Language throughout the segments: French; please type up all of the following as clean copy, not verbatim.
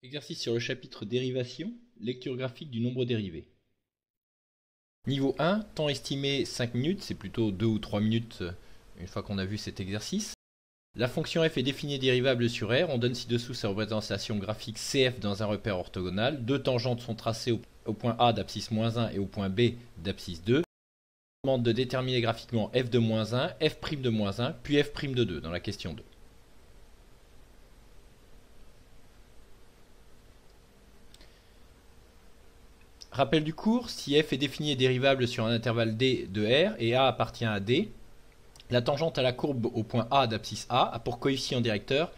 Exercice sur le chapitre Dérivation, lecture graphique du nombre dérivé. Niveau 1, temps estimé 5 minutes, c'est plutôt 2 ou 3 minutes une fois qu'on a vu cet exercice. La fonction f est définie et dérivable sur R, on donne ci-dessous sa représentation graphique CF dans un repère orthogonal. Deux tangentes sont tracées au point A d'abscisse -1 et au point B d'abscisse 2. On demande de déterminer graphiquement f de -1, f' de -1, puis f' de 2 dans la question 2. Rappel du cours, si f est défini et dérivable sur un intervalle d de R et A appartient à D, la tangente à la courbe au point A d'abscisse A a pour coefficient directeur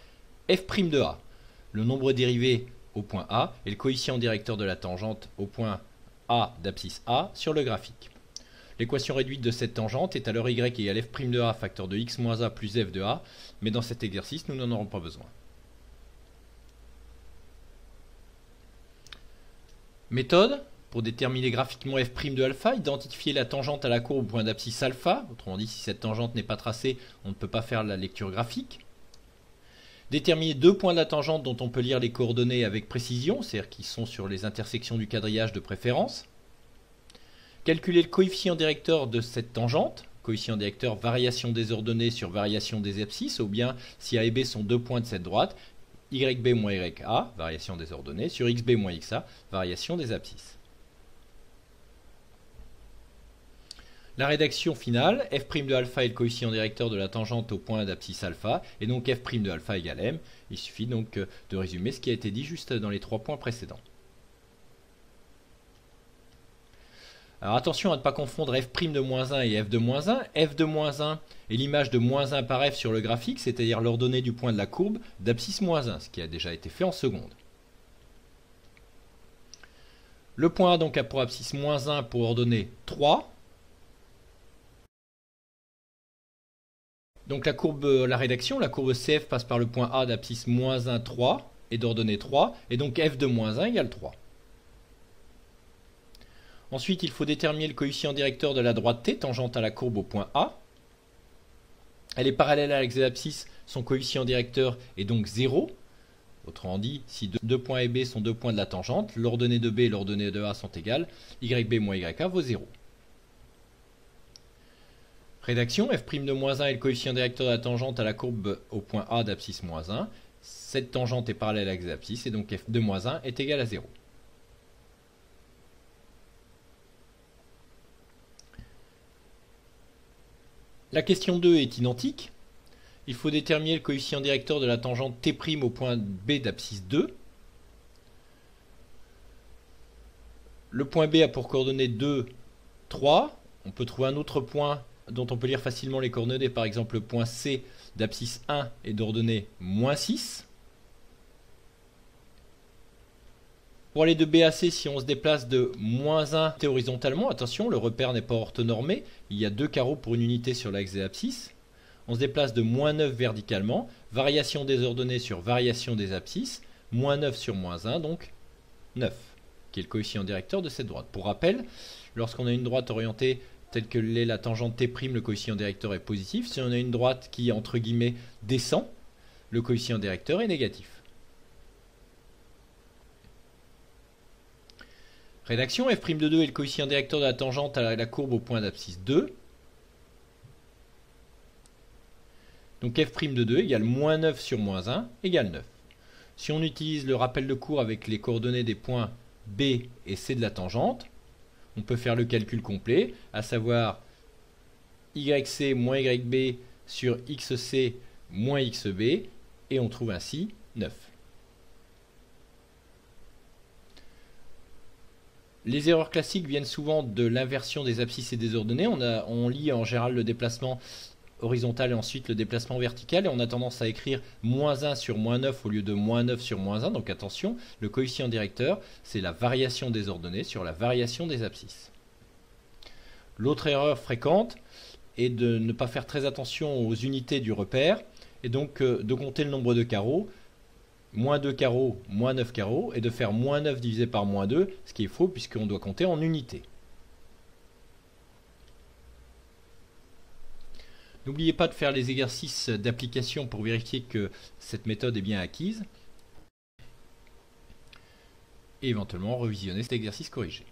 f' de A. Le nombre dérivé au point A est le coefficient directeur de la tangente au point A d'abscisse A sur le graphique. L'équation réduite de cette tangente est alors y égale f' de A facteur de x moins A plus f de A, mais dans cet exercice, nous n'en aurons pas besoin. Méthode. Pour déterminer graphiquement f' de alpha, identifier la tangente à la courbe au point d'abscisse alpha. Autrement dit, si cette tangente n'est pas tracée, on ne peut pas faire la lecture graphique. Déterminer deux points de la tangente dont on peut lire les coordonnées avec précision, c'est-à-dire qui sont sur les intersections du quadrillage de préférence. Calculer le coefficient directeur de cette tangente, coefficient directeur variation des ordonnées sur variation des abscisses, ou bien si A et B sont deux points de cette droite, YB moins YA, variation des ordonnées, sur XB moins XA, variation des abscisses. La rédaction finale, f' de alpha est le coefficient directeur de la tangente au point d'abscisse alpha, et donc f' de alpha égale m. Il suffit donc de résumer ce qui a été dit juste dans les 3 points précédents. Alors attention à ne pas confondre f' de -1 et f de -1. F de -1 est l'image de -1 par f sur le graphique, c'est-à-dire l'ordonnée du point de la courbe d'abscisse -1, ce qui a déjà été fait en seconde. Le point A donc a pour abscisse -1 pour ordonnée 3. Donc la rédaction, la courbe CF passe par le point A d'abscisse -1, 3 et d'ordonnée 3, et donc f de -1 égale 3. Ensuite, il faut déterminer le coefficient directeur de la droite T tangente à la courbe au point A. Elle est parallèle à l'axe des abscisses, son coefficient directeur est donc 0. Autrement dit, si deux points A et B sont deux points de la tangente, l'ordonnée de B et l'ordonnée de A sont égales, YB moins YA vaut 0. Rédaction, f' de -1 est le coefficient directeur de la tangente à la courbe au point A d'abscisse -1. Cette tangente est parallèle à l'axe des abscisses et donc f de -1 est égal à 0. La question 2 est identique. Il faut déterminer le coefficient directeur de la tangente T' au point B d'abscisse 2. Le point B a pour coordonnées 2, 3. On peut trouver un autre point dont on peut lire facilement les coordonnées, par exemple le point C d'abscisse 1 est d'ordonnée -6. Pour aller de B à C, si on se déplace de -1 horizontalement, attention, le repère n'est pas orthonormé, il y a deux carreaux pour une unité sur l'axe des abscisses. On se déplace de -9 verticalement, variation des ordonnées sur variation des abscisses, -9 sur -1, donc 9, qui est le coefficient directeur de cette droite. Pour rappel, lorsqu'on a une droite orientée telle que l'est la tangente T', le coefficient directeur est positif. Si on a une droite qui, entre guillemets, descend, le coefficient directeur est négatif. Rédaction, f' de 2 est le coefficient directeur de la tangente à la courbe au point d'abscisse 2. Donc f' de 2 égale -9 sur -1 égale 9. Si on utilise le rappel de cours avec les coordonnées des points B et C de la tangente, on peut faire le calcul complet, à savoir YC moins YB sur XC moins XB, et on trouve ainsi 9. Les erreurs classiques viennent souvent de l'inversion des abscisses et des ordonnées. On lit en général le déplacement horizontal et ensuite le déplacement vertical, et on a tendance à écrire -1 sur -9 au lieu de -9 sur -1. Donc attention, le coefficient directeur, c'est la variation des ordonnées sur la variation des abscisses. L'autre erreur fréquente est de ne pas faire très attention aux unités du repère, et donc de compter le nombre de carreaux, -2 carreaux, -9 carreaux, et de faire -9 divisé par -2, ce qui est faux puisqu'on doit compter en unités. N'oubliez pas de faire les exercices d'application pour vérifier que cette méthode est bien acquise. et éventuellement revisionner cet exercice corrigé.